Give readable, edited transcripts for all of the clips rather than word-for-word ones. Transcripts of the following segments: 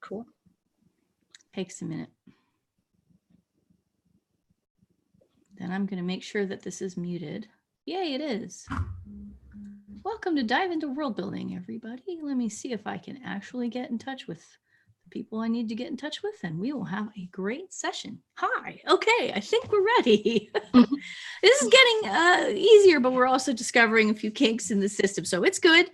Cool. Takes a minute. Then I'm going to make sure that this is muted. Yay, it is. Welcome to Dive into World Building, everybody. Let me see if I can actually get in touch with the people I need to get in touch with, and we will have a great session. Hi. Okay, I think we're ready. This is getting easier, but we're also discovering a few kinks in the system, so it's good.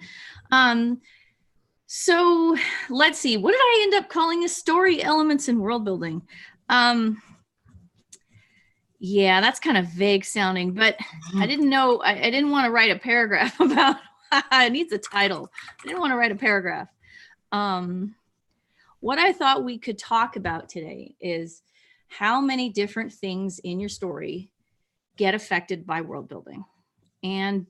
So let's see. What did I end up calling this? Story elements in world building. Yeah, that's kind of vague sounding, but I didn't know, I didn't want to write a paragraph about, it needs a title. I didn't want to write a paragraph. What I thought we could talk about today is how many different things in your story get affected by world building. And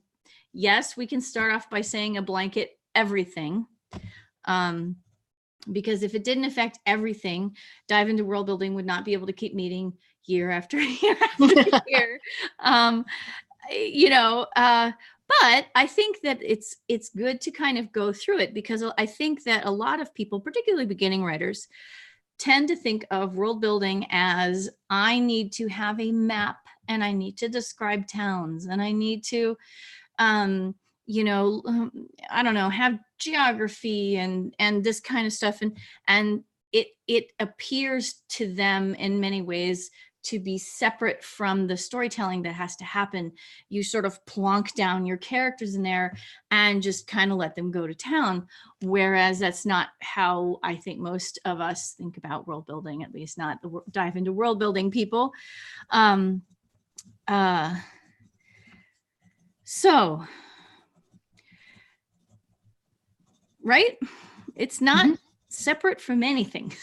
yes, we can start off by saying a blanket everything. Because if it didn't affect everything, Dive into World Building would not be able to keep meeting year after year after year. But I think that it's good to kind of go through it, because I think that a lot of people, particularly beginning writers, tend to think of world building as I need to have a map and I need to describe towns and I need to I don't know, have geography and this kind of stuff. And it appears to them in many ways to be separate from the storytelling that has to happen. You sort of plonk down your characters in there and just kind of let them go to town. Whereas that's not how I think most of us think about world building, at least not the Dive into World Building people. So, right? It's not separate from anything.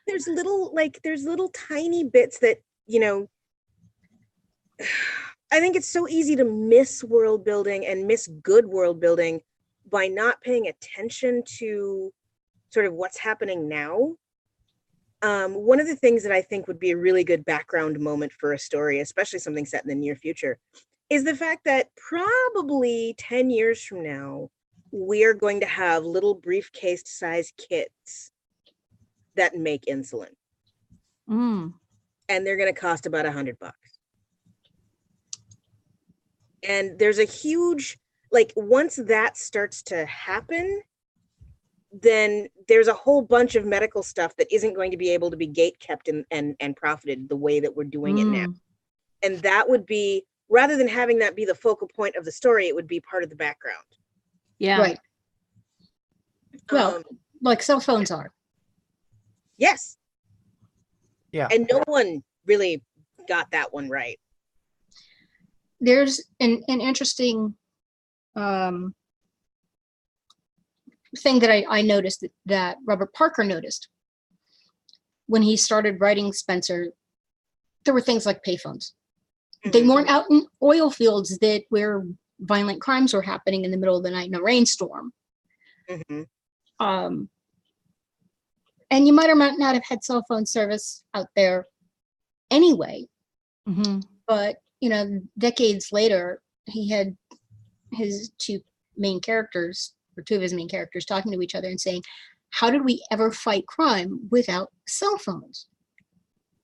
There's little tiny bits that, I think it's so easy to miss world building and miss good world building by not paying attention to sort of what's happening now. One of the things that I think would be a really good background moment for a story, especially something set in the near future, is the fact that probably 10 years from now, we are going to have little briefcase-sized kits that make insulin. And they're going to cost about $100. And there's a huge, once that starts to happen, then there's a whole bunch of medical stuff that isn't going to be able to be gate kept and profited the way that we're doing it now. And that would be, rather than having that be the focal point of the story, it would be part of the background. Yeah. Right. Well, like cell phones are. Yes. Yeah. And no one really got that one right. There's an interesting thing that I noticed that Robert Parker noticed when he started writing Spencer. There were things like payphones. They weren't out in oil fields where violent crimes were happening in the middle of the night in a rainstorm. And you might or might not have had cell phone service out there anyway. But, decades later, he had his two of his main characters talking to each other and saying, how did we ever fight crime without cell phones?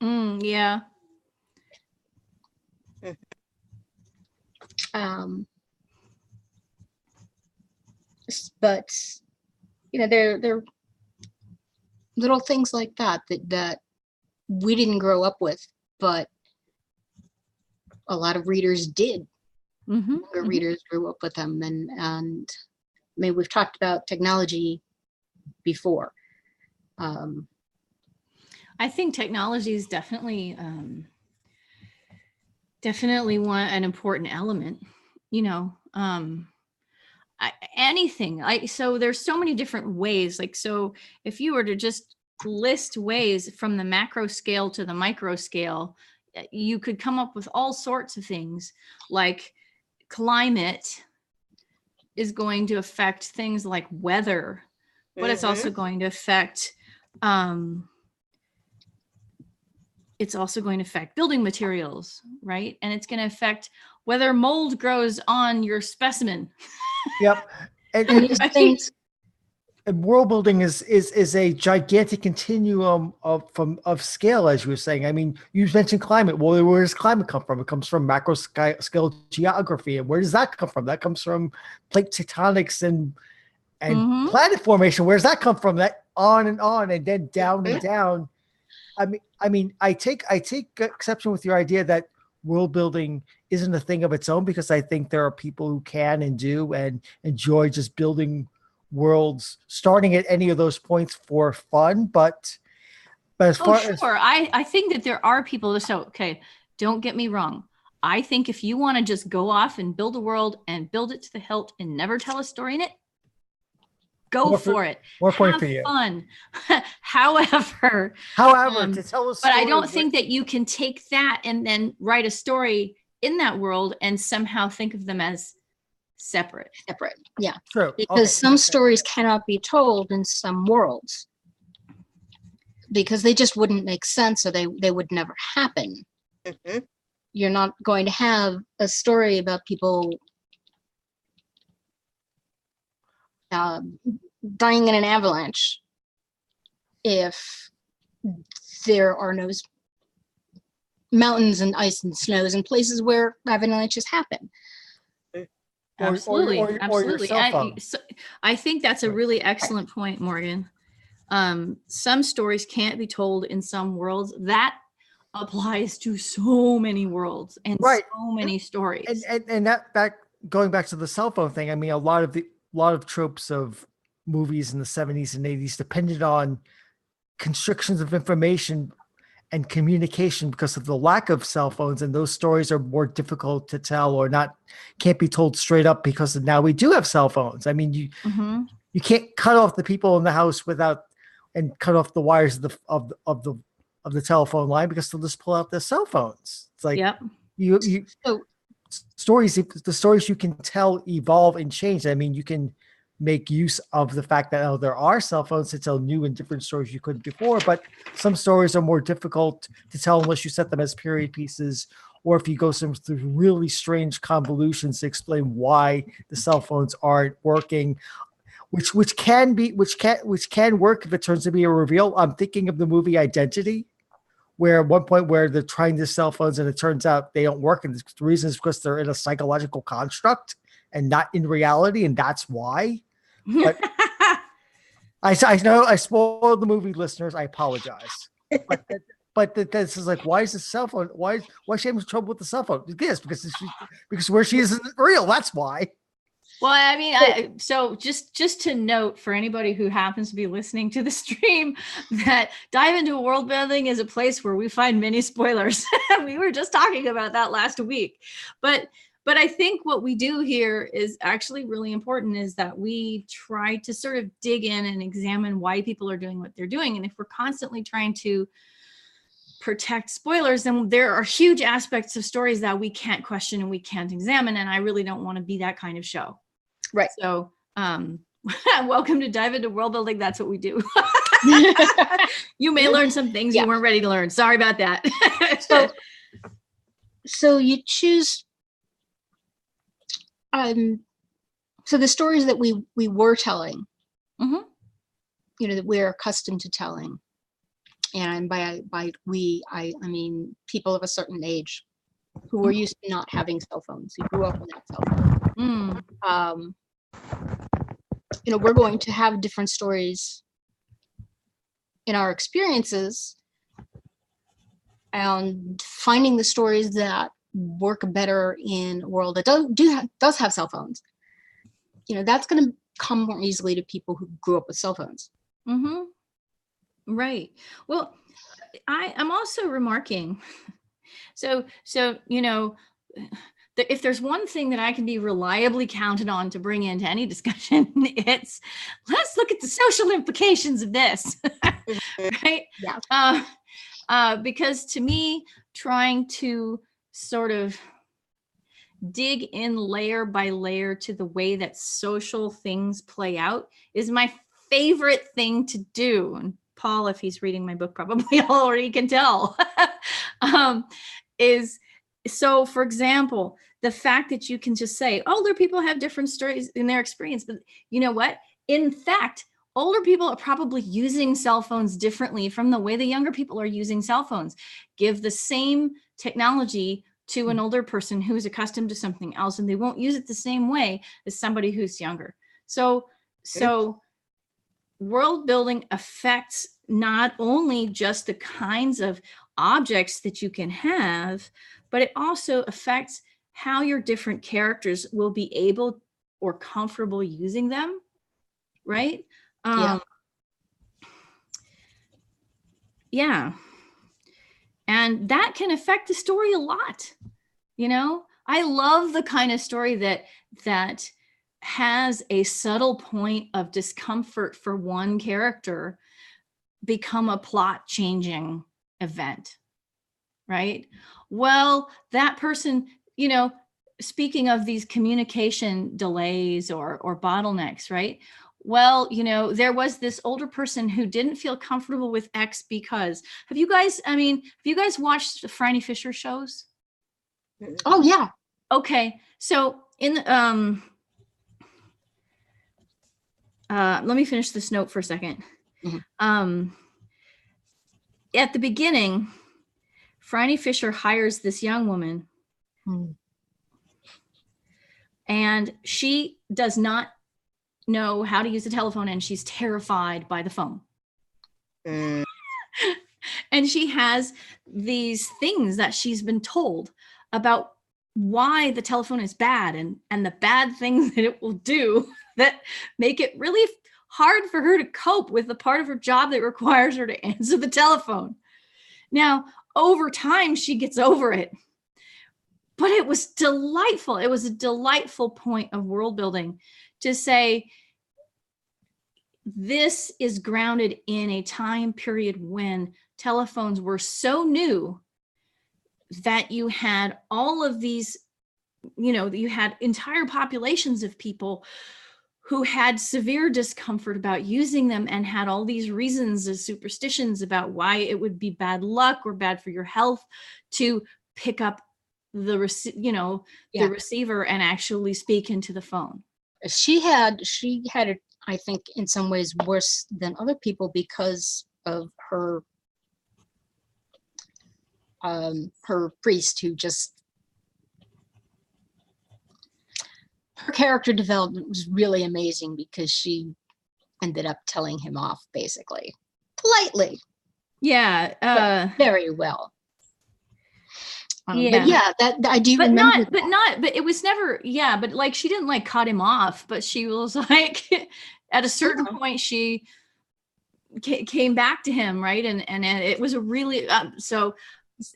Yeah. But there little things like that we didn't grow up with, but a lot of readers did. Readers grew up with them, and I mean, we've talked about technology before. I think technology is definitely an important element. Anything. So there's so many different ways. So if you were to just list ways from the macro scale to the micro scale, you could come up with all sorts of things. Like climate is going to affect things like weather, but it's also going to affect building materials, right? And it's going to affect whether mold grows on your specimen. Yep. And these things, and world building is a gigantic continuum of scale, as you were saying. I mean, you mentioned climate. Well, where does climate come from? It comes from macro scale geography. And where does that come from? That comes from plate tectonics and Mhm. planet formation. Where does that come from? That on, and then down and down. I take exception with your idea that world building isn't a thing of its own, because I think there are people who can and do and enjoy just building worlds, starting at any of those points for fun. But as Oh, far as sure. I think that there are people that, so, okay, don't get me wrong. I think if you want to just go off and build a world and build it to the hilt and never tell a story in it, go for it. more point Have for you. fun. However, to tell a story, but I don't think that you can take that and then write a story in that world and somehow think of them as separate. Yeah, true, because some stories cannot be told in some worlds because they just wouldn't make sense, or they would never happen. Mhm. You're not going to have a story about people dying in an avalanche if there are no mountains and ice and snows and places where avalanches happen. Absolutely. or your Absolutely. cell phone. I think that's a really excellent point, Morgan. Some stories can't be told in some worlds. That applies to so many worlds and Right. so many stories. And that going back to the cell phone thing, I mean, a lot of tropes of movies in the 70s and 80s depended on constrictions of information and communication because of the lack of cell phones, and those stories are more difficult to tell, or can't be told straight up because now we do have cell phones. I mean, you can't cut off the people in the house and cut off the wires of the telephone line, because they'll just pull out their cell phones. It's like, Yep. So the stories you can tell evolve and change. I mean, you can make use of the fact that there are cell phones to tell new and different stories you couldn't before, but some stories are more difficult to tell unless you set them as period pieces, or if you go through really strange convolutions to explain why the cell phones aren't working, which can work if it turns to be a reveal. I'm thinking of the movie Identity, where at one point where they're trying the cell phones and it turns out they don't work, and the reason is because they're in a psychological construct and not in reality, and that's why. But I know I spoiled the movie, listeners. I apologize. But this is like, why is the cell phone? Why is she having trouble with the cell phone? Yes, because where she is isn't real. That's why. Well, I mean, so just to note for anybody who happens to be listening to the stream, that Dive into World Building is a place where we find many spoilers. We were just talking about that last week, but I think what we do here is actually really important, is that we try to sort of dig in and examine why people are doing what they're doing. And if we're constantly trying to protect spoilers, then there are huge aspects of stories that we can't question and we can't examine. And I really don't want to be that kind of show. Right. So welcome to Dive into World Building. That's what we do. You may learn some things you weren't ready to learn. Sorry about that. So you choose so the stories that we were telling, that we're accustomed to telling, and by we I mean people of a certain age who were used to not having cell phones, who grew up without cell phones. We're going to have different stories in our experiences, and finding the stories that work better in a world that does have cell phones. That's going to come more easily to people who grew up with cell phones. Right. Well, I'm also remarking. So if there's one thing that I can be reliably counted on to bring into any discussion, it's let's look at the social implications of this. Right? Yeah. Because to me, trying to sort of dig in layer by layer to the way that social things play out is my favorite thing to do. And Paul, if he's reading my book, probably already can tell. So, for example, the fact that you can just say, older people have different stories in their experience, but you know what? In fact, older people are probably using cell phones differently from the way the younger people are using cell phones. Give the same technology to an older person who is accustomed to something else, and they won't use it the same way as somebody who's younger. So world building affects not only just the kinds of objects that you can have, but it also affects how your different characters will be able or comfortable using them, right? Yeah. And that can affect the story a lot. I love the kind of story that has a subtle point of discomfort for one character become a plot changing event, right? Well, that person, speaking of these communication delays or bottlenecks, right? Well, there was this older person who didn't feel comfortable with X because have you guys watched the Franny Fisher shows? Oh yeah. Okay. So in let me finish this note for a second. At the beginning, Franny Fisher hires this young woman, and she does not know how to use a telephone, and she's terrified by the phone. And she has these things that she's been told about why the telephone is bad and the bad things that it will do that make it really hard for her to cope with the part of her job that requires her to answer the telephone. Now, over time, she gets over it. But it was delightful. It was a delightful point of world building to say, this is grounded in a time period when telephones were so new that you had all of these, you had entire populations of people who had severe discomfort about using them and had all these reasons as superstitions about why it would be bad luck or bad for your health to pick up the receiver and actually speak into the phone. She had it, I think, in some ways worse than other people because of her priest, who just, her character development was really amazing because she ended up telling him off, basically, politely. Yeah. Very well. Yeah. But yeah, that I do but remember. But it was never, but like she didn't like cut him off, but she was like, at a certain point, she came back to him, right? And it was a really, so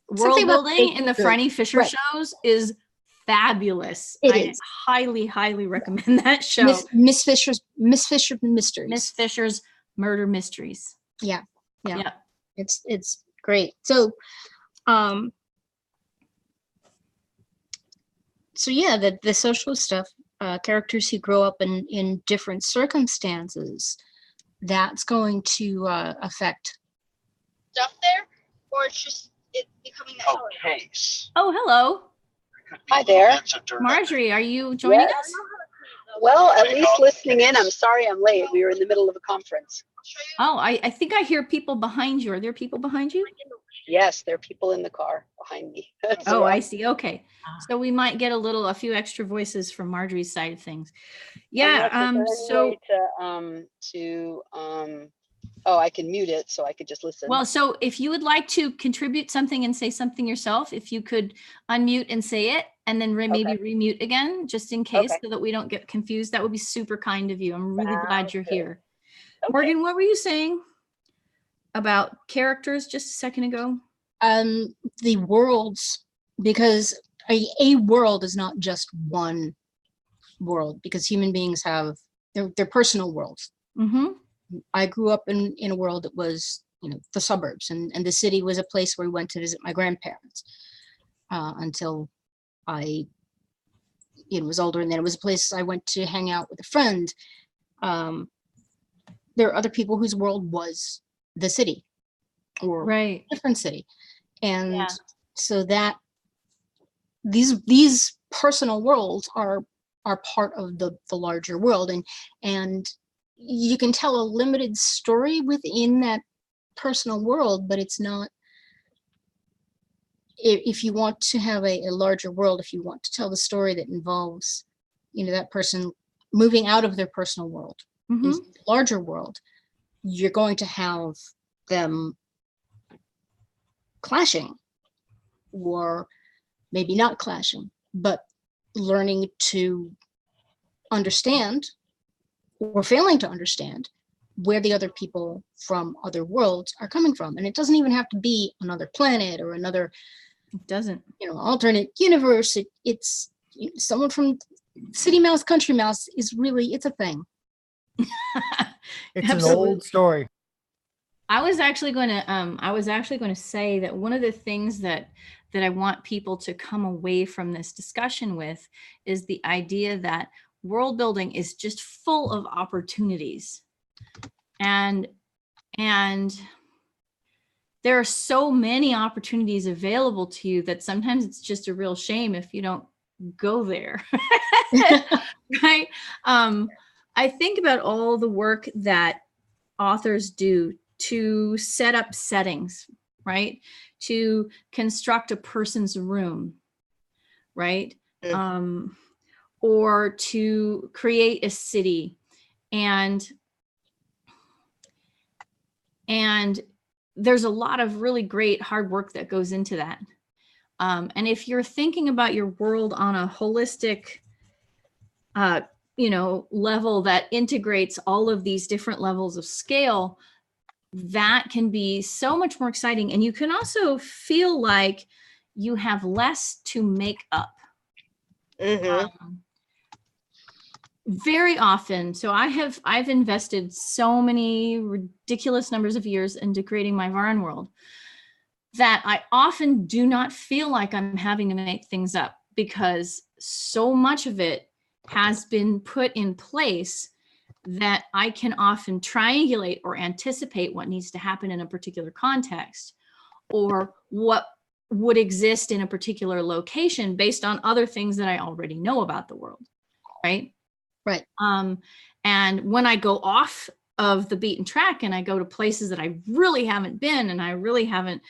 world building in the Franny Fisher shows is fabulous. I highly, highly recommend that show. Miss Fisher's Mysteries. Miss Fisher's Murder Mysteries. Yeah. It's great. So yeah, the social stuff, characters who grow up in different circumstances, that's going to affect stuff there, or it's just it becoming that color. Case. Oh, hello. Hi there. Marjorie, are you joining us? Well, at least listening in. I'm sorry I'm late. We were in the middle of a conference. Oh, I think I hear people behind you. Are there people behind you? Yes, there are people in the car behind me. Oh, I see. Okay. So we might get a few extra voices from Marjorie's side of things. Yeah. I can mute it so I could just listen. Well, so if you would like to contribute something and say something yourself, if you could unmute and say it and then maybe remute again, just in case, so that we don't get confused, that would be super kind of you. I'm really glad you're here. Okay. Morgan, what were you saying about characters just a second ago? The worlds, because a world is not just one world, because human beings have their personal worlds. Mm-hmm. I grew up in a world that was, the suburbs, and the city was a place where we went to visit my grandparents until I was older, and then it was a place I went to hang out with a friend. There are other people whose world was the city or a different city, and so that these personal worlds are part of the larger world, and you can tell a limited story within that personal world, but it's not, if you want to have a larger world, if you want to tell the story that involves, that person moving out of their personal world Mhm. into the larger world, you're going to have them clashing, or maybe not clashing, but learning to understand or failing to understand where the other people from other worlds are coming from. And it doesn't even have to be another planet or another, It doesn't. alternate universe. It's someone from City Mouse, Country Mouse it's a thing. It's an Absolutely. old story. I was actually going to say that one of the things that I want people to come away from this discussion with is the idea that world building is just full of opportunities. And there are so many opportunities available to you that sometimes it's just a real shame if you don't go there. Right? I think about all the work that authors do to set up settings, right? To construct a person's room, right? Or to create a city. And there's a lot of really great hard work that goes into that. And if you're thinking about your world on a holistic, level that integrates all of these different levels of scale, that can be so much more exciting. And you can also feel like you have less to make up. Very often. So I've invested so many ridiculous numbers of years into creating my Varan world that I often do not feel like I'm having to make things up, because so much of it has been put in place that I can often triangulate or anticipate what needs to happen in a particular context, or what would exist in a particular location based on other things that I already know about the world. Right. Right. And when I go off of the beaten track and I go to places that I really haven't been and I really haven't,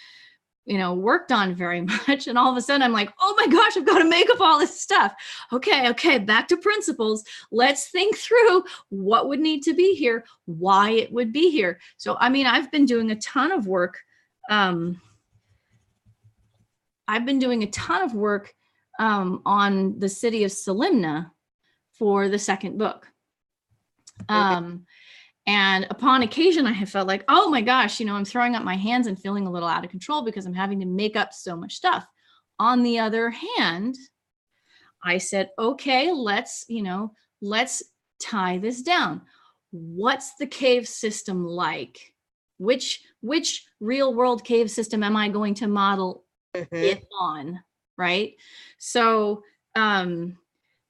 worked on very much, and all of a sudden I'm like, oh my gosh, I've got to make up all this stuff. Okay, back to principles. Let's think through what would need to be here, why it would be here. So, I've been doing a ton of work. On the city of Salimna for the second book. And upon occasion, I have felt like, oh my gosh, I'm throwing up my hands and feeling a little out of control because I'm having to make up so much stuff. On the other hand, I said, okay, let's tie this down. What's the cave system like? Which real world cave system am I going to model it on? Right. So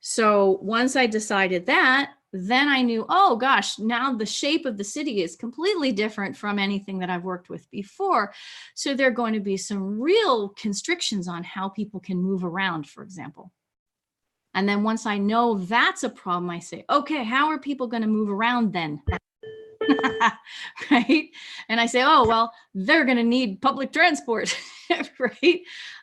once I decided that, then I knew, oh gosh, now the shape of the city is completely different from anything that I've worked with before. So there are going to be some real constrictions on how people can move around, for example. And then once I know that's a problem, I say, okay, how are people going to move around then? Right. And I say, oh, well, they're going to need public transport. Right.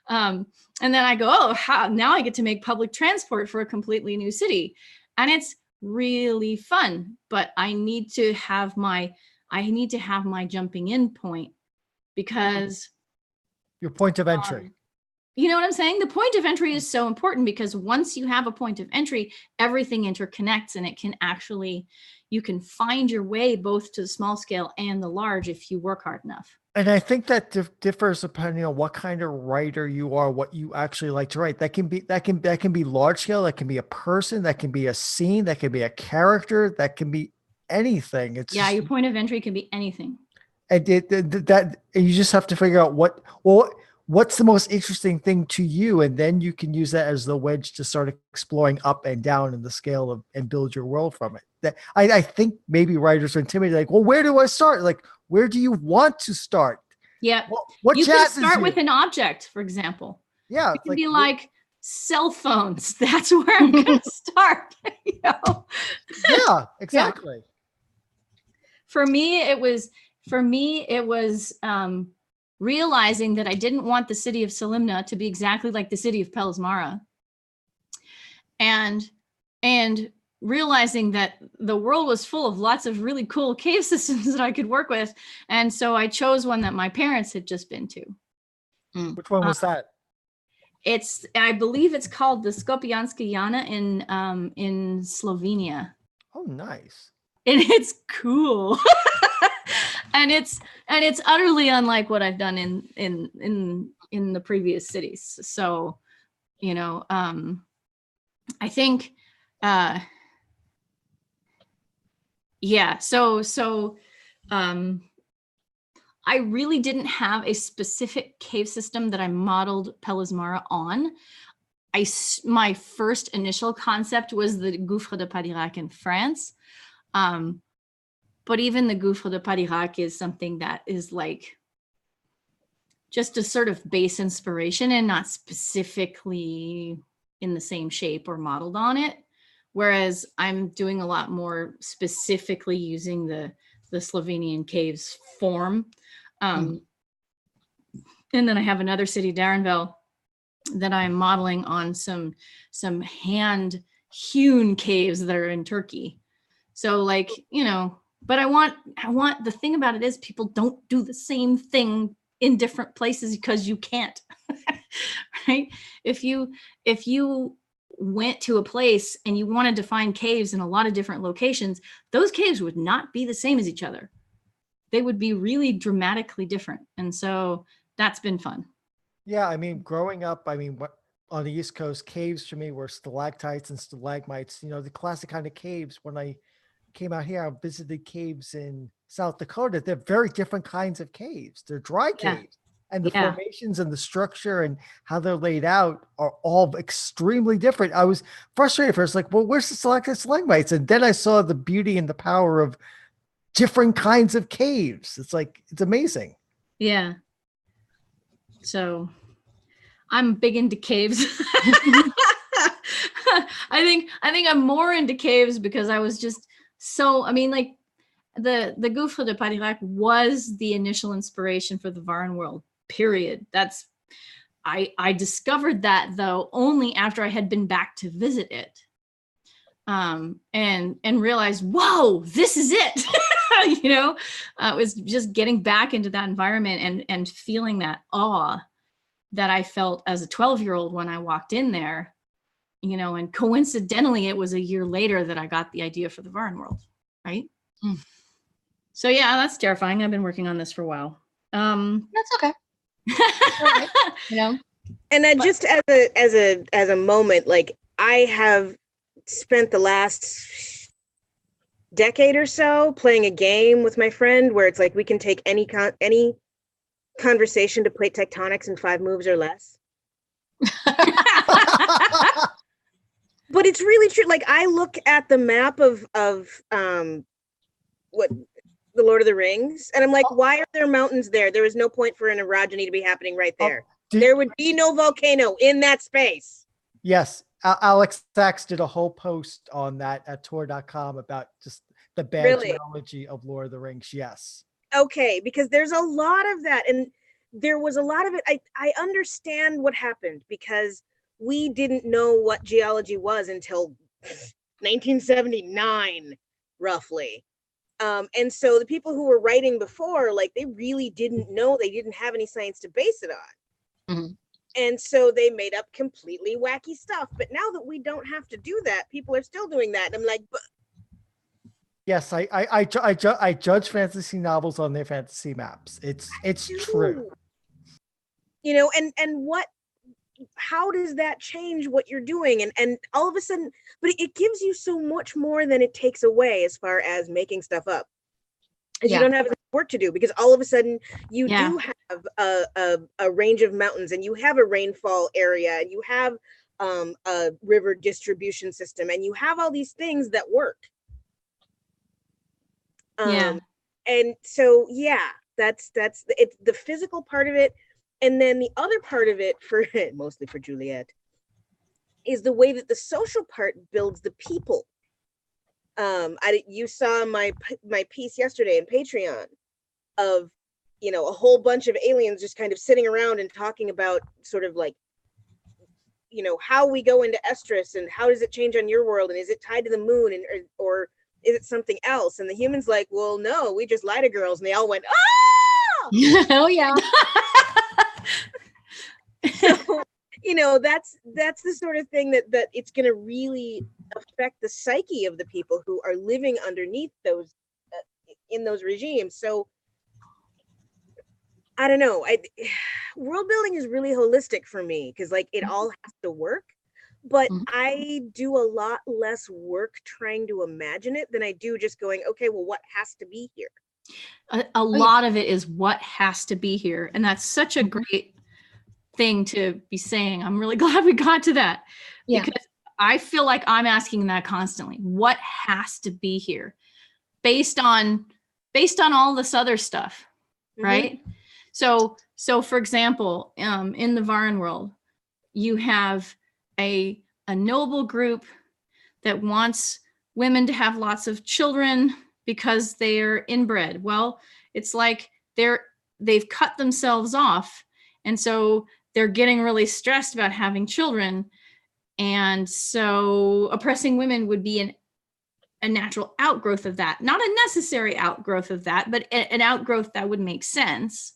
And then I go, oh, now I get to make public transport for a completely new city. And it's really fun, but I need to have my jumping in point, because Your point of entry. You know what I'm saying? The point of entry is so important, because once you have a point of entry, everything interconnects, and you can find your way both to the small scale and the large if you work hard enough. And I think that differs depending on what kind of writer you are, what you actually like to write. That can be large scale. That can be a person. That can be a scene. That can be a character. That can be anything. Your point of entry can be anything. And you just have to figure out what's the most interesting thing to you, and then you can use that as the wedge to start exploring up and down in the scale and build your world from it. That I think maybe writers are intimidated, like, well, where do I start? Like, where do you want to start? Yeah. What you can start with an object, for example. Yeah. It can be like cell phones. That's where I'm going to start. Yeah, exactly. For me, it was realizing that I didn't want the city of Salimna to be exactly like the city of Pelismara. And realizing that the world was full of lots of really cool cave systems that I could work with. And so I chose one that my parents had just been to. Which one was that? I believe it's called the Skopjanska Jana in Slovenia. Oh, nice. And it's cool. and it's utterly unlike what I've done in the previous cities. So, I think I really didn't have a specific cave system that I modeled Pelismara on. My first initial concept was the Gouffre de Padirac in France. But even the Gouffre de Padirac is something that is like just a sort of base inspiration and not specifically in the same shape or modeled on it. Whereas I'm doing a lot more specifically using the Slovenian caves form. And then I have another city, Darenville, that I'm modeling on some hand hewn caves that are in Turkey. So but I want the thing about it is people don't do the same thing in different places because you can't. Right? If you went to a place and you wanted to find caves in a lot of different locations, those caves would not be the same as each other. They would be really dramatically different. And so that's been fun. Yeah, I mean, growing up, on the East Coast, caves for me were stalactites and stalagmites, the classic kind of caves. When I came out here, I visited caves in South Dakota. They're very different kinds of caves. They're dry caves. And the formations and the structure and how they're laid out are all extremely different. I was frustrated first, like, well, where's the stalagmites? And then I saw the beauty and the power of different kinds of caves. It's amazing. Yeah. So I'm big into caves. I think I'm more into caves because I was just the Gouffre de Padirac was the initial inspiration for the Varan world. Period. I discovered that though only after I had been back to visit it, and realized, whoa, this is it. It was just getting back into that environment and feeling that awe that I felt as a 12-year-old when I walked in there, and coincidentally, it was a year later that I got the idea for the Varan world. Right. So yeah, that's terrifying. I've been working on this for a while. That's okay. Right. And just as a moment, like I have spent the last decade or so playing a game with my friend where it's like we can take any conversation to plate tectonics in 5 moves or less. But it's really true. Like I look at the map of what the Lord of the Rings, and I'm like, why are there mountains there? There is no point for an orogeny to be happening right there. There would be no volcano in that space. Yes. Alex Sachs did a whole post on that at Tor.com about just the bad geology of Lord of the Rings. Yes. Okay, because there's a lot of that, and there was a lot of it. I understand what happened because we didn't know what geology was until 1979, roughly. And so the people who were writing before, like, they really didn't know. They didn't have any science to base it on. Mm-hmm. And so they made up completely wacky stuff. But now that we don't have to do that, people are still doing that. And I'm like, but yes, I judge fantasy novels on their fantasy maps. It's true. And how does that change what you're doing? And all of a sudden, but it gives you so much more than it takes away as far as making stuff up. You don't have work to do, because all of a sudden you do have a range of mountains, and you have a rainfall area, and you have a river distribution system, and you have all these things that work. And so that's it's the physical part of it. And then the other part of it, for mostly for Juliet, is the way that the social part builds the people. You saw my piece yesterday in Patreon of, you know, a whole bunch of aliens just kind of sitting around and talking about sort of like, you know, how we go into estrus and how does it change on your world, and is it tied to the moon, and or is it something else? And the humans like, well, no, we just lie to girls, and they all went, ah! Oh yeah. So, you know, that's the sort of thing that it's going to really affect the psyche of the people who are living underneath those in those regimes. So I don't know. World building is really holistic for me because like it all has to work, but Mhm. I do a lot less work trying to imagine it than I do just going, okay, well, what has to be here? A lot of it is what has to be here. And that's such a great thing to be saying. I'm really glad we got to that. Yeah. Because I feel like I'm asking that constantly. What has to be here? Based on all this other stuff, right? So for example, in the Varn world, you have a noble group that wants women to have lots of children because they're inbred. Well, it's like they've cut themselves off, and so they're getting really stressed about having children. And so oppressing women would be a natural outgrowth of that, not a necessary outgrowth of that, but an outgrowth that would make sense.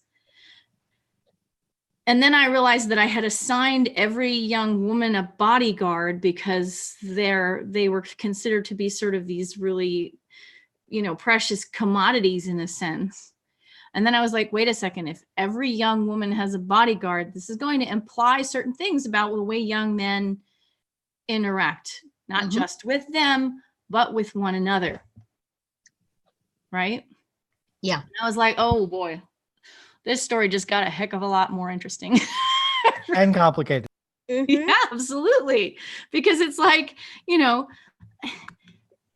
And then I realized that I had assigned every young woman a bodyguard because they were considered to be sort of these really, you know, precious commodities in a sense. And then I was like, wait a second, if every young woman has a bodyguard, this is going to imply certain things about the way young men interact, not just with them, but with one another. Right? Yeah. And I was like, oh boy, this story just got a heck of a lot more interesting. And complicated. Yeah, absolutely. Because it's like, you know,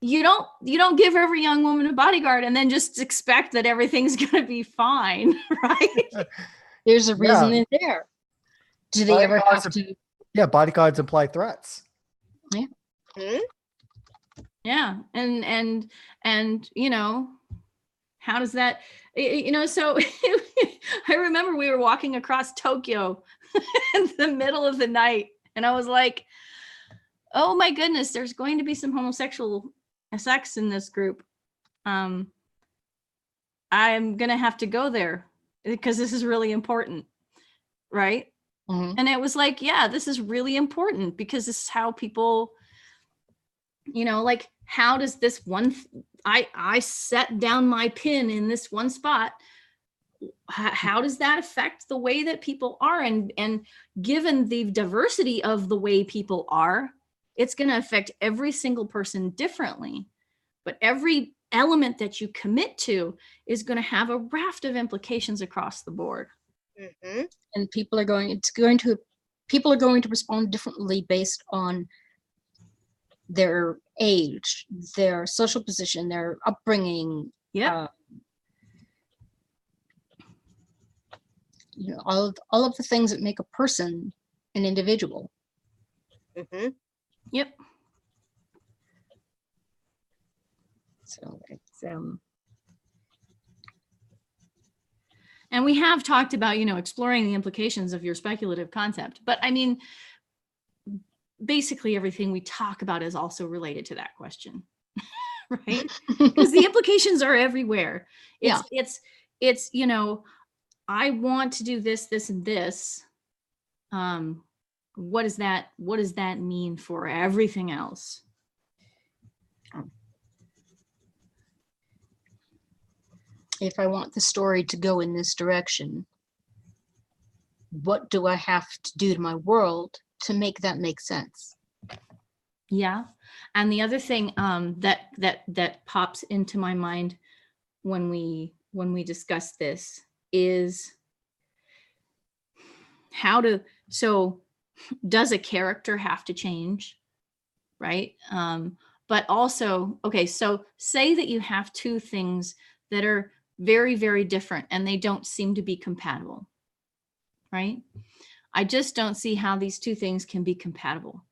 you don't give every young woman a bodyguard and then just expect that everything's going to be fine, right? There's a reason they're there. Do they ever Bodyguards have to? Yeah, bodyguards imply threats. Yeah. Yeah. And you know, how does that, you know, so I remember we were walking across Tokyo in the middle of the night, and I was like, oh my goodness, there's going to be some homosexual sex in this group. I'm going to have to go there because this is really important. Right. And it was like, yeah, this is really important because this is how people, you know, like, how does this one, I set down my pin in this one spot. How does that affect the way that people are? And given the diversity of the way people are, it's going to affect every single person differently. But every element that you commit to is going to have a raft of implications across the board. And people are going to respond differently based on their age, their social position, their upbringing. Yeah. You know, all of the things that make a person an individual. Yep. So it's and we have talked about, you know, exploring the implications of your speculative concept, but I mean, basically everything we talk about is also related to that question, right? Because the implications are everywhere. It's, you know, I want to do this, this, and this. What does that mean for everything else? If I want the story to go in this direction, what do I have to do to my world to make that make sense? Yeah. And the other thing that pops into my mind when we discuss this is so does a character have to change, right? But also, okay, so say that you have two things that are very, very different and they don't seem to be compatible, right? I just don't see how these two things can be compatible.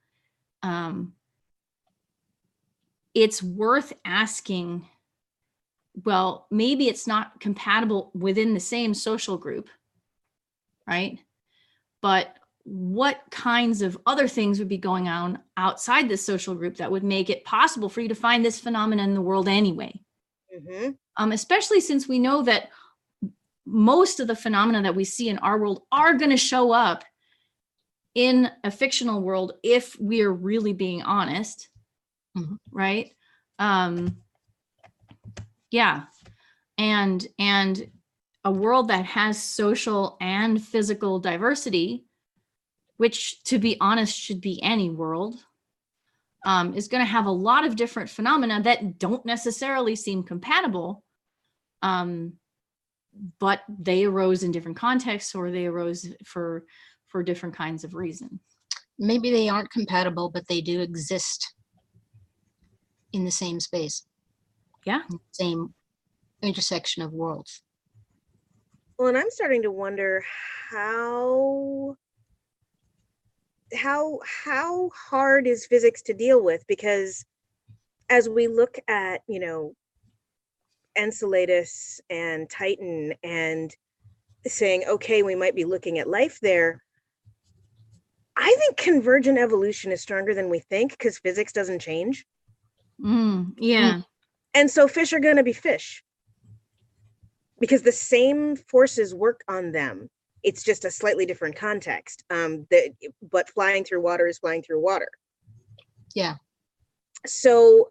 it's worth asking, well, maybe it's not compatible within the same social group, right? But what kinds of other things would be going on outside this social group that would make it possible for you to find this phenomenon in the world anyway? Especially since we know that most of the phenomena that we see in our world are going to show up in a fictional world if we're really being honest, right? Yeah. And a world that has social and physical diversity, which, to be honest, should be any world, is going to have a lot of different phenomena that don't necessarily seem compatible, but they arose in different contexts, or they arose for different kinds of reasons. Maybe they aren't compatible, but they do exist in the same space. Yeah. Same intersection of worlds. Well, and I'm starting to wonder how hard is physics to deal with, because as we look at, Enceladus and Titan and saying, okay, we might be looking at life there, I think convergent evolution is stronger than we think, because physics doesn't change. Yeah. And so fish are going to be fish, because the same forces work on them. It's just a slightly different context. But flying through water is flying through water. Yeah. So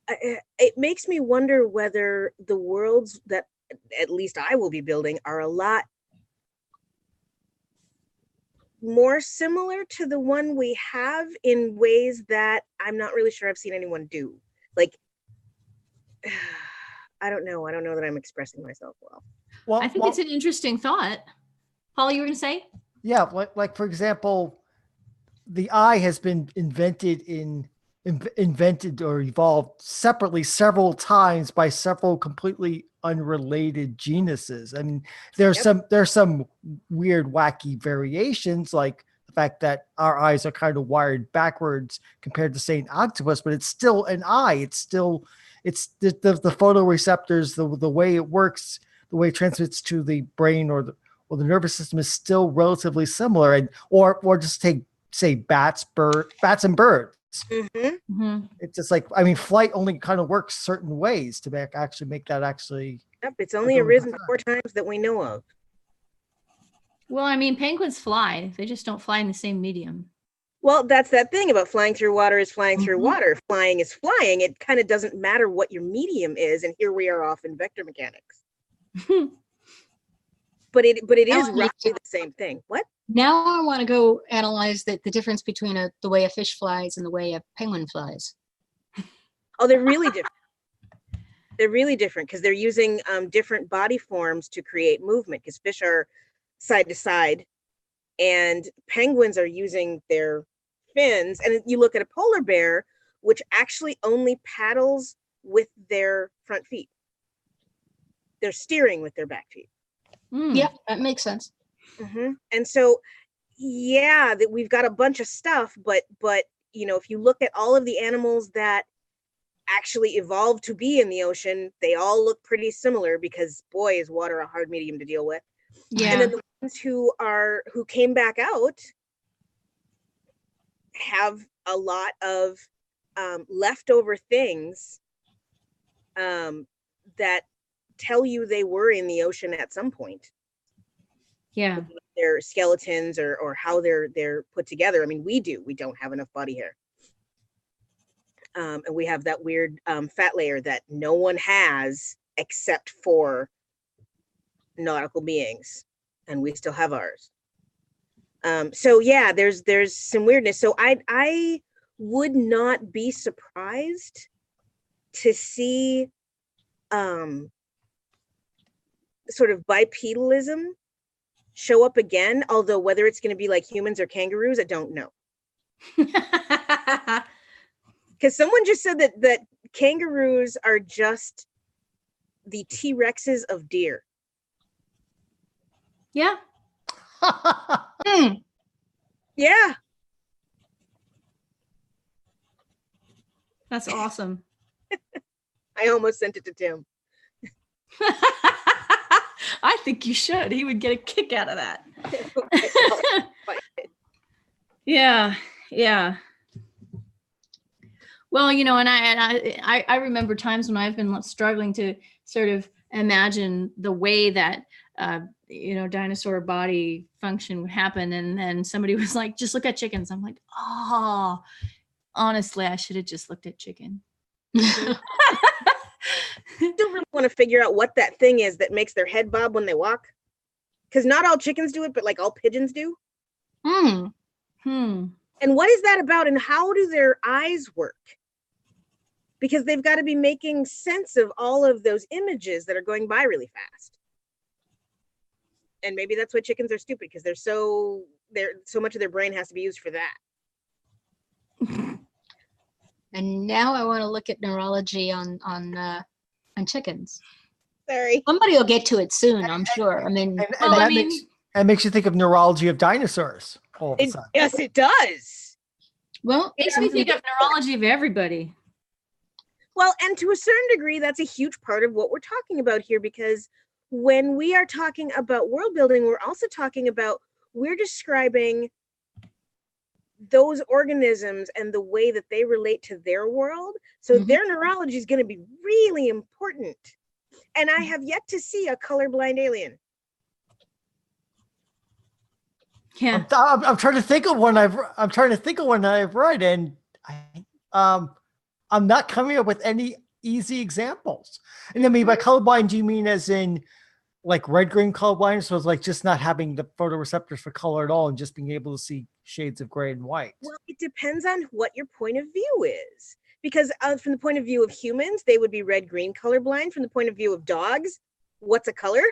it makes me wonder whether the worlds that at least I will be building are a lot more similar to the one we have in ways that I'm not really sure I've seen anyone do. Like, I don't know that I'm expressing myself well. Well, I think it's an interesting thought. Paul, you were going to say? Yeah, like for example, the eye has been invented or evolved separately several times by several completely unrelated genuses. I mean, there's some weird, wacky variations, like the fact that our eyes are kind of wired backwards compared to, say, an octopus, but it's still an eye. It's the photoreceptors, the way it works, the way it transmits to the brain or the nervous system is still relatively similar. And or just take, say, bats and birds. It's just like, I mean, flight only kind of works certain ways to make that actually. Yep, it's only arisen 4 times that we know of. Well, I mean, penguins fly. They just don't fly in the same medium. Well, that's that thing about flying through water is flying through water. Flying is flying. It kind of doesn't matter what your medium is. And here we are off in vector mechanics. But it is roughly the same thing. What? Now I want to go analyze the difference between the way a fish flies and the way a penguin flies. Oh, they're really different. They're really different because they're using different body forms to create movement, because fish are side to side and penguins are using their fins. And you look at a polar bear, which actually only paddles with their front feet. They're steering with their back feet. Yeah, that makes sense. And so, yeah, that we've got a bunch of stuff, but if you look at all of the animals that actually evolved to be in the ocean, they all look pretty similar, because boy, is water a hard medium to deal with. Yeah. And then the ones who came back out have a lot of leftover things that tell you they were in the ocean at some point. Yeah. Their skeletons or how they're put together. I mean, we don't have enough body hair. And we have that weird fat layer that no one has except for nautical beings, and we still have ours. So yeah, there's some weirdness. So I would not be surprised to see sort of bipedalism show up again, although whether it's going to be like humans or kangaroos, I don't know. Because someone just said that kangaroos are just the T-Rexes of deer. Yeah. Yeah. That's awesome. I almost sent it to Tim. I think you should. He would get a kick out of that. Okay, I'll find it. Yeah, yeah. Well, you know, and I remember times when I've been struggling to sort of imagine the way that you know, dinosaur body function would happen, and then somebody was like, "Just look at chickens." I'm like, "Oh, honestly, I should have just looked at chicken." I still really want to figure out what that thing is that makes their head bob when they walk. Because not all chickens do it, but like all pigeons do. Hmm. And what is that about, and how do their eyes work? Because they've got to be making sense of all of those images that are going by really fast. And maybe that's why chickens are stupid, because they're so much of their brain has to be used for that. And now I want to look at neurology on chickens. Sorry. Somebody will get to it soon, I'm sure. I mean, And Well, that I mean- makes you think of Neurology of Dinosaurs all of a sudden. Yes, it does. well, Makes me think of neurology of everybody. Well, and to a certain degree, that's a huge part of what we're talking about here, because when we are talking about world building, we're also talking about, we're describing those organisms and the way that they relate to their world. So their neurology is going to be really important. And I have yet to see a colorblind alien. Yeah. I'm trying to think of one I've read, and I'm not coming up with any easy examples. And I mean, by colorblind, do you mean as in like red-green colorblind? So it's like just not having the photoreceptors for color at all and just being able to see shades of gray and white. Well, it depends on what your point of view is. Because from the point of view of humans, they would be red-green colorblind. From the point of view of dogs, what's a color?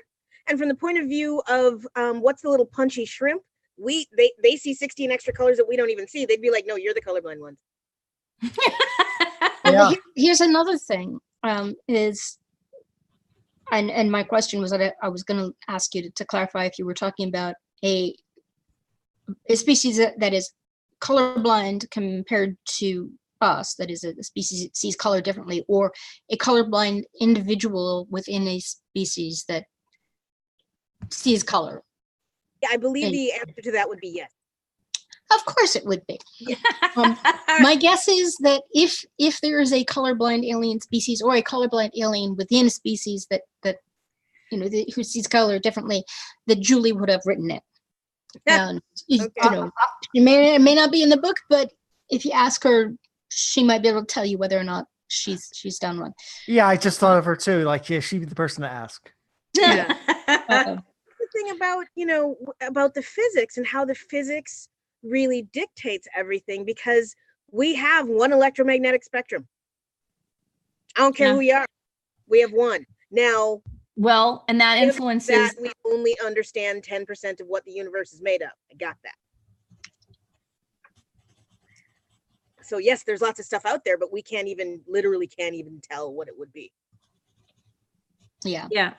And from the point of view of what's the little punchy shrimp, they see 16 extra colors that we don't even see. They'd be like, no, you're the colorblind ones. Well, here's another thing. Is and my question was that I was going to ask you to clarify if you were talking about a species that is colorblind compared to us, that is a species that sees color differently, or a colorblind individual within a species that sees color. Yeah, I believe the answer to that would be yes. Of course it would be. My guess is that if there is a colorblind alien species or a colorblind alien within a species that you know who sees color differently, that Julie would have written it. You know, it may not be in the book, but if you ask her, she might be able to tell you whether or not she's done one. Yeah, I just thought of her too. Like, yeah, she'd be the person to ask. Yeah. The thing about, you know, about the physics and how the physics really dictates everything, because we have one electromagnetic spectrum. I don't care who you are. We have one. Now, well, and that influences that we only understand 10% of what the universe is made of. I got that. So yes, there's lots of stuff out there, but we literally can't even tell what it would be. Yeah. Yeah.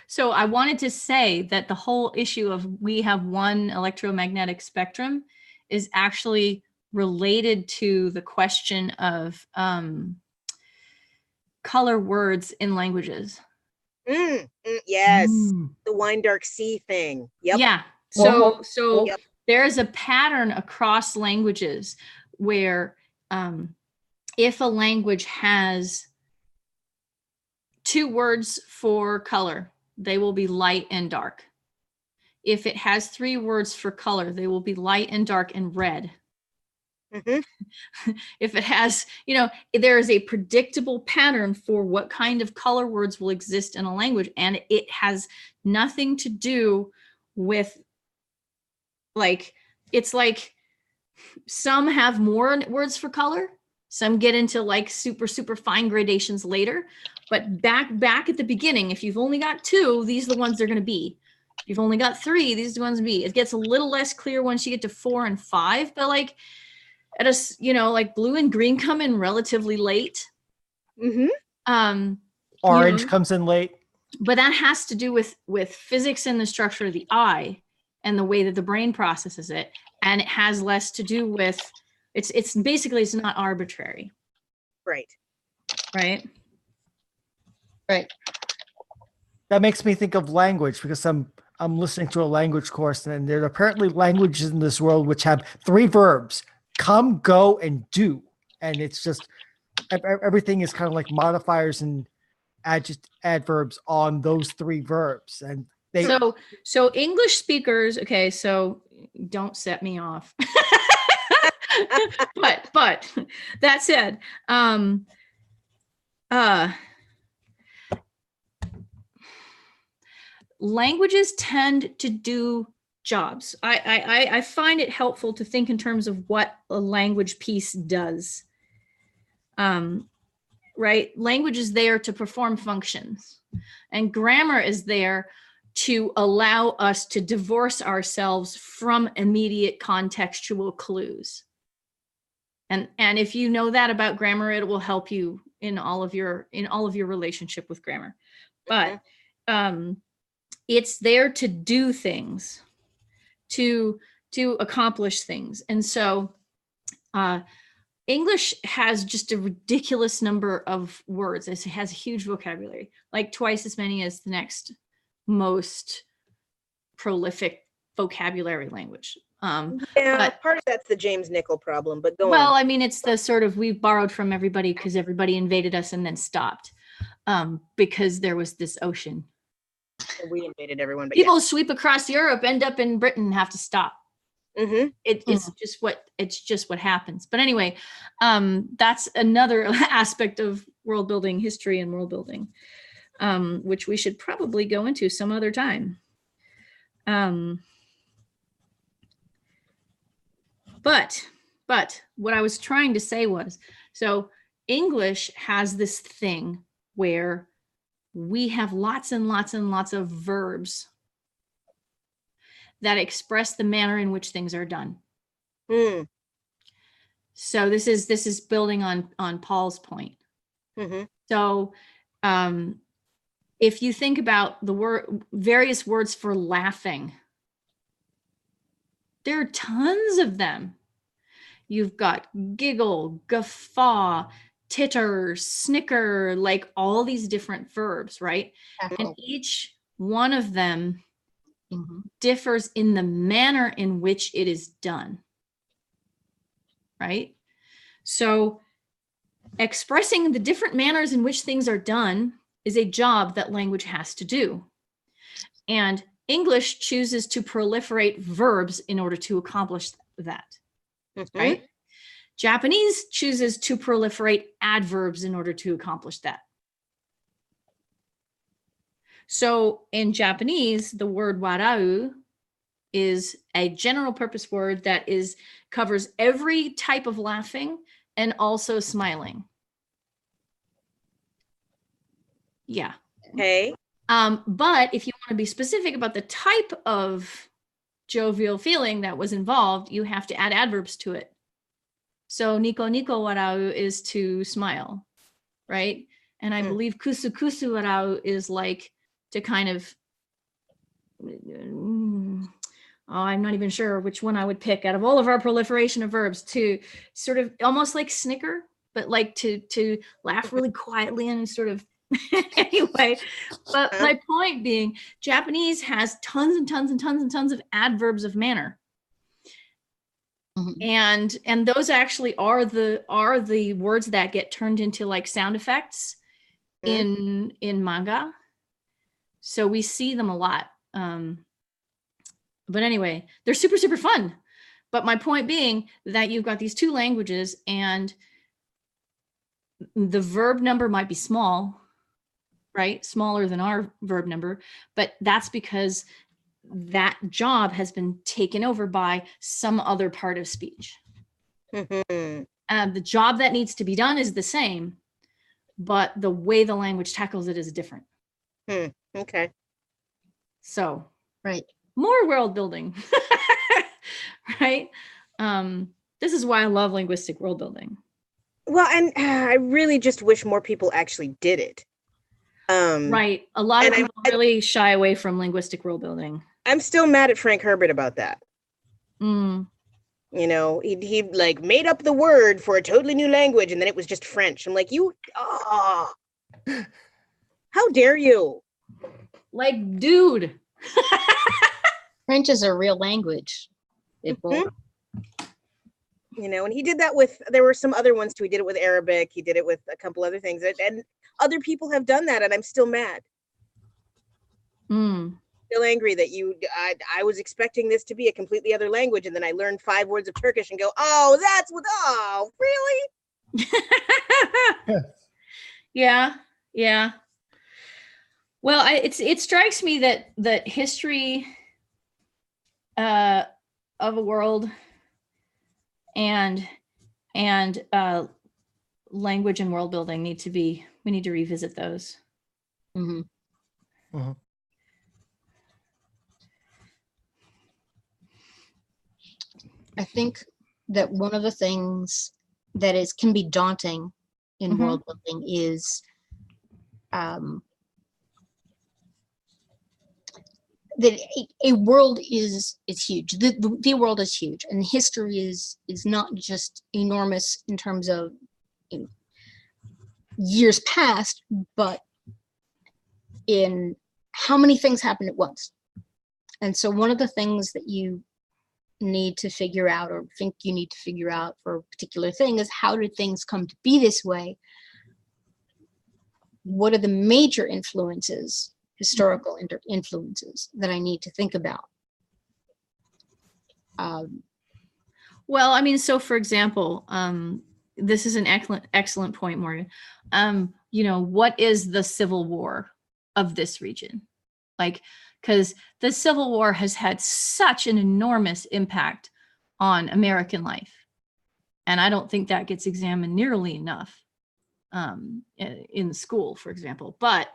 So I wanted to say that the whole issue of we have one electromagnetic spectrum is actually related to the question of color words in languages. Yes. The wine dark sea thing. Yep. Yeah. So Yep. there is a pattern across languages where if a language has 2 words for color, they will be light and dark. If it has 3 words for color, they will be light and dark and red. If it has, you know, there is a predictable pattern for what kind of color words will exist in a language, and it has nothing to do with, like, it's like some have more words for color, some get into like super fine gradations later, but back at the beginning, if you've only got 2, these are the ones they're going to be. If you've only got 3, these are the ones to be. It gets a little less clear once you get to 4 and 5, but like at a, you know, like blue and green come in relatively late. Orange comes in late. But that has to do with physics and the structure of the eye and the way that the brain processes it. And it has less to do with, it's basically, it's not arbitrary. Right. right? Right. That makes me think of language because I'm listening to a language course, and there are apparently languages in this world which have 3 verbs: come, go, and do. And it's just everything is kind of like modifiers and adverbs on those 3 verbs. And they So English speakers, okay, so don't set me off. but that said, languages tend to do jobs. I find it helpful to think in terms of what a language piece does. Right? Language is there to perform functions, and grammar is there to allow us to divorce ourselves from immediate contextual clues. And if you know that about grammar, it will help you in all of your relationship with grammar. But it's there to do things, to accomplish things. And so English has just a ridiculous number of words. It has a huge vocabulary, like twice as many as the next most prolific vocabulary language. Part of that's the James Nickel problem, but go well, on. I mean, it's the sort of we've borrowed from everybody because everybody invaded us and then stopped because there was this ocean. We invaded everyone, but People sweep across Europe, end up in Britain, have to stop. It's just what happens. But anyway, that's another aspect of world building history and world building, which we should probably go into some other time. But what I was trying to say was, so English has this thing where we have lots and lots and lots of verbs that express the manner in which things are done. So this is building on Paul's point. So if you think about the various words for laughing, there are tons of them. You've got giggle, guffaw, titter, snicker, like all these different verbs, right? And each one of them differs in the manner in which it is done, right? So expressing the different manners in which things are done is a job that language has to do. And English chooses to proliferate verbs in order to accomplish that, right? Japanese chooses to proliferate adverbs in order to accomplish that. So in Japanese, the word warau is a general purpose word that covers every type of laughing and also smiling. Yeah. Okay. But if you want to be specific about the type of jovial feeling that was involved, you have to add adverbs to it. So nico nico warau is to smile, right? And I believe kusu kusu warau is like to kind of, I'm not even sure which one I would pick out of all of our proliferation of verbs, to sort of almost like snicker, but like to laugh really quietly and sort of anyway. But my point being, Japanese has tons and tons and tons and tons of adverbs of manner. And those actually are the words that get turned into like sound effects in manga. So we see them a lot. But anyway, they're super, super fun. But my point being that you've got these two languages and the verb number might be small, right? Smaller than our verb number, but that's because that job has been taken over by some other part of speech. The job that needs to be done is the same, but the way the language tackles it is different. Okay. So, Right. More world building, right? This is why I love linguistic world building. Well, and I really just wish more people actually did it. Right. A lot of people really shy away from linguistic world building. I'm still mad at Frank Herbert about that. You You know, he like made up the word for a totally new language, and then it was just French. I'm like, how dare you? Like, dude. French is a real language. People. You know, and he did that with, there were some other ones too. He did it with Arabic. He did it with a couple other things, and other people have done that, and I'm still mad. Still angry that I was expecting this to be a completely other language, and then I learned 5 words of Turkish and go, oh, that's what, oh, really? Yeah. Well, it strikes me that history of a world and language and world building we need to revisit those. Mm-hmm. Mm-hmm. I think that one of the things that can be daunting in world building is that a world is huge. The world is huge, and history is not just enormous in terms of years past, but in how many things happen at once. And so one of the things that you need to figure out, or think you need to figure out for a particular thing, is how did things come to be this way? What are the major influences, historical influences, that I need to think about? Well, I mean, so for example, this is an excellent point, Morgan. What is the Civil War of this region? Like, because the Civil War has had such an enormous impact on American life. And I don't think that gets examined nearly enough in school, for example. But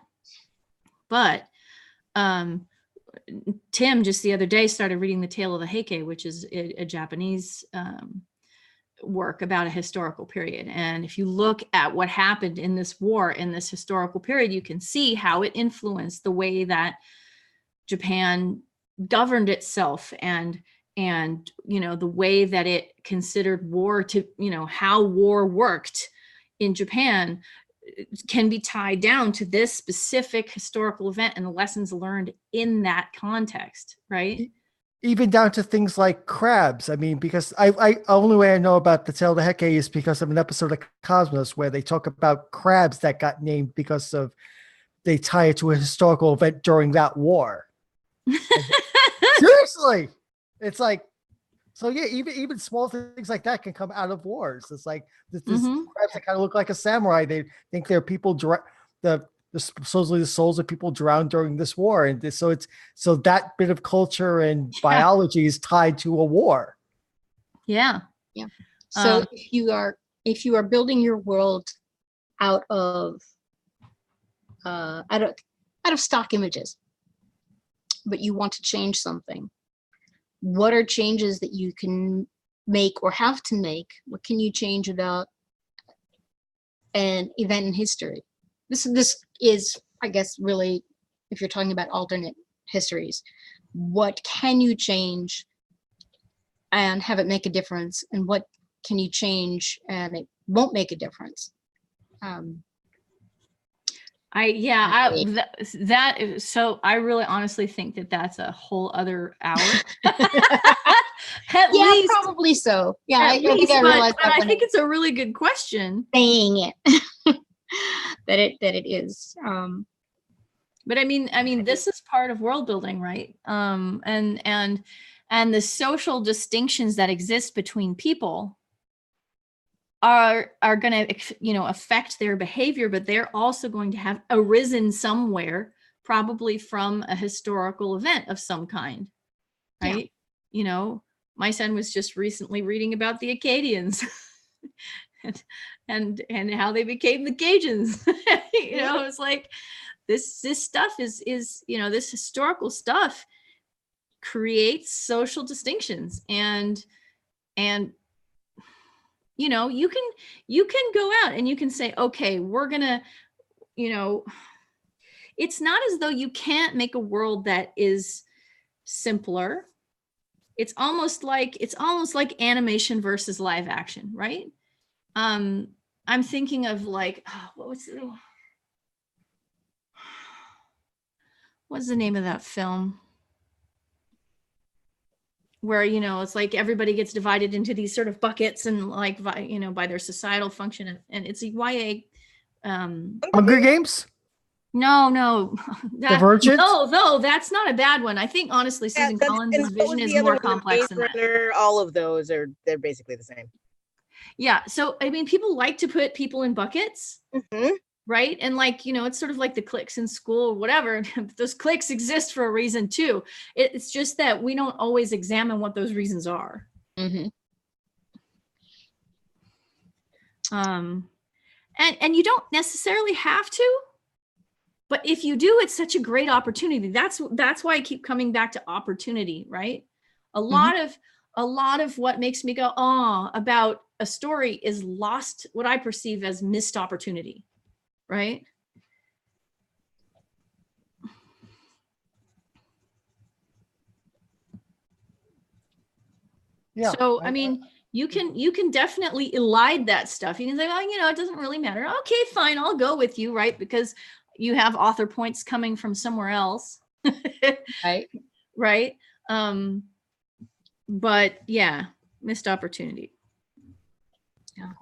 Tim just the other day started reading The Tale of the Heike, which is a Japanese work about a historical period. And if you look at what happened in this war, in this historical period, you can see how it influenced the way that Japan governed itself, and the way that it considered war to, how war worked in Japan can be tied down to this specific historical event and the lessons learned in that context, right? Even down to things like crabs. I mean, because I only way I know about the Tale of the Heike is because of an episode of Cosmos where they talk about crabs that got named because of, they tie it to a historical event during that war. Seriously, it's like, so yeah, even small things like that can come out of wars. It's like this crabs that kind of look like a samurai. They think they're people, supposedly the souls of people drowned during this war, and so that bit of culture and biology is tied to a war. Yeah. So if you are building your world out of stock images, but you want to change something, what are changes that you can make or have to make? What can you change about an event in history? This is, I guess, really, if you're talking about alternate histories, what can you change and have it make a difference? And what can you change and it won't make a difference? So I really honestly think that that's a whole other hour. At least, probably so. Yeah, I think I realized but that. I think it's a really good question. Saying it that it is. But I mean, this is part of world building, right? And the social distinctions that exist between people are going to affect their behavior, but they're also going to have arisen somewhere, probably from a historical event of some kind, right? Yeah. My son was just recently reading about the Acadians and how they became the Cajuns. It's like this stuff is this historical stuff creates social distinctions, and you can go out and you can say, okay, we're gonna, it's not as though you can't make a world that is simpler, it's almost like animation versus live action, right? I'm thinking of like, what's the name of that film? Where, it's like everybody gets divided into these sort of buckets and like, by their societal function. And it's a YA. Hunger Games? No, Divergent? no, that's not a bad one. I think honestly, Susan Collins' and what vision was is the other more one? complex Maze than that. Runner, all of those they're basically the same. Yeah. So, I mean, people like to put people in buckets, Mm-hmm. right? And like, it's sort of like the cliques in school or whatever. Those cliques exist for a reason too. It's just that we don't always examine what those reasons are. Mm-hmm. And you don't necessarily have to, but if you do, it's such a great opportunity. That's why I keep coming back to opportunity, right? A lot of what makes me go, oh, about a story is lost, what I perceive as missed opportunity, right? Yeah. So, I mean, you can definitely elide that stuff. You can say, oh, it doesn't really matter. Okay, fine, I'll go with you, right? Because you have author points coming from somewhere else. Right. Right. But yeah, missed opportunity. Yeah.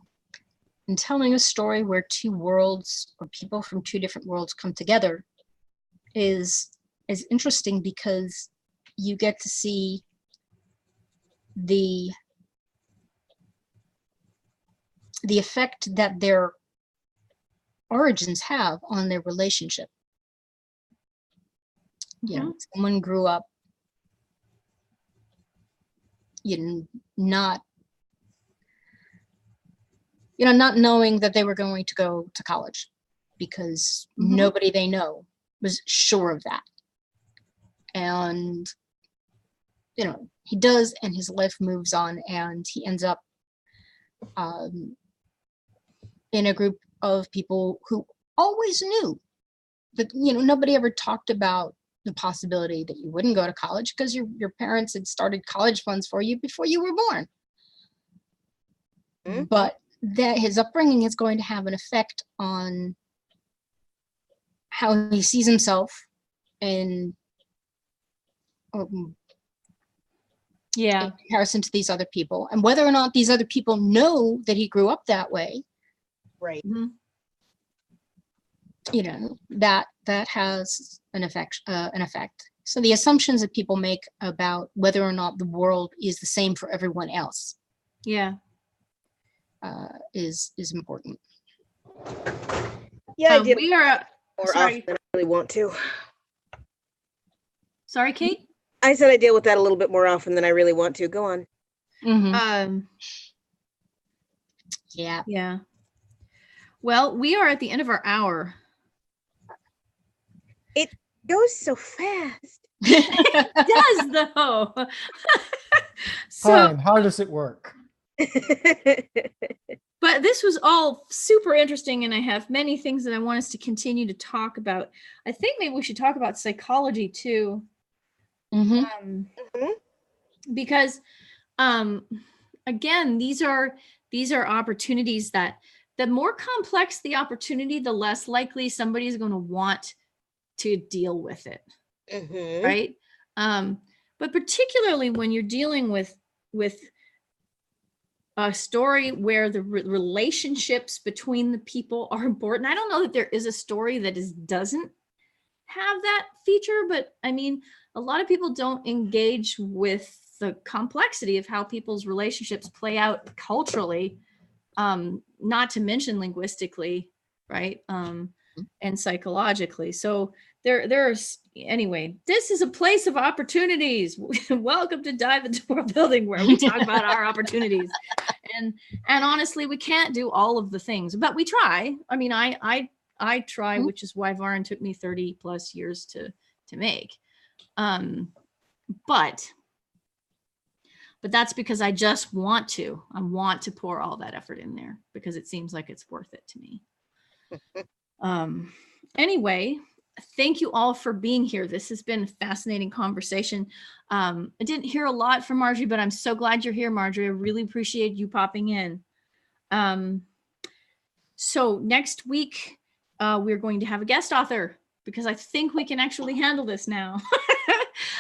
And telling a story where two worlds or people from two different worlds come together is interesting because you get to see the effect that their origins have on their relationship. Someone grew up, not knowing that they were going to go to college because nobody they know was sure of that. And, he does, and his life moves on, and he ends up in a group of people who always knew that, nobody ever talked about the possibility that you wouldn't go to college because your parents had started college funds for you before you were born. Mm-hmm. But that his upbringing is going to have an effect on how he sees himself in comparison to these other people, and whether or not these other people know that he grew up that way. Right. Mm-hmm. That has an effect. So the assumptions that people make about whether or not the world is the same for everyone else, is important. Yeah, I did. We are more often than I really want to. Sorry, Kate? I said I deal with that a little bit more often than I really want to. Go on. Mm-hmm. Yeah. Well, we are at the end of our hour. It goes so fast. It does, though. Time. How does it work? But this was all super interesting, and I have many things that I want us to continue to talk about. I think maybe we should talk about psychology too. Mm-hmm. Because again, these are opportunities that the more complex the opportunity, the less likely somebody is going to want to deal with it. Mm-hmm. Right. But particularly when you're dealing with a story where the relationships between the people are important. I don't know that there is a story that doesn't have that feature, but I mean, a lot of people don't engage with the complexity of how people's relationships play out culturally, not to mention linguistically, right? And psychologically. So there's anyway, this is a place of opportunities. Welcome to Dive into Worldbuilding, where we talk about our opportunities. And honestly, we can't do all of the things, but we try. I mean, I try, which is why Varan took me 30 plus years to make. But that's because I just want to. I want to pour all that effort in there because it seems like it's worth it to me. Anyway, thank you all for being here. This has been a fascinating conversation. I didn't hear a lot from Marjorie, but I'm so glad you're here, Marjorie. I really appreciate you popping in. So next week, we're going to have a guest author because I think we can actually handle this now.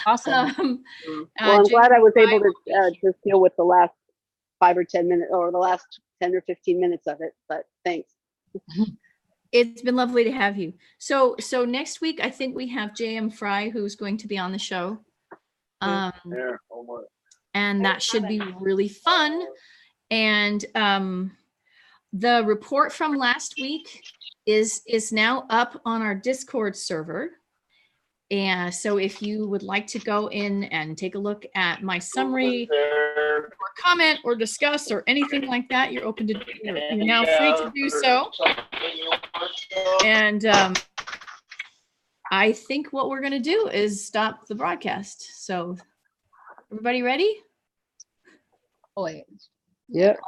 Awesome. Well, I'm glad I was able to just deal with the last 5 or 10 minutes, or the last 10 or 15 minutes of it, but thanks. It's been lovely to have you. So next week, I think we have J.M. Fry, who's going to be on the show. And that should be really fun. And the report from last week is now up on our Discord server. And so if you would like to go in and take a look at my summary or comment or discuss or anything like that, you're now free to do so. And I think what we're going to do is stop the broadcast. So everybody ready? Oh, wait. Yep.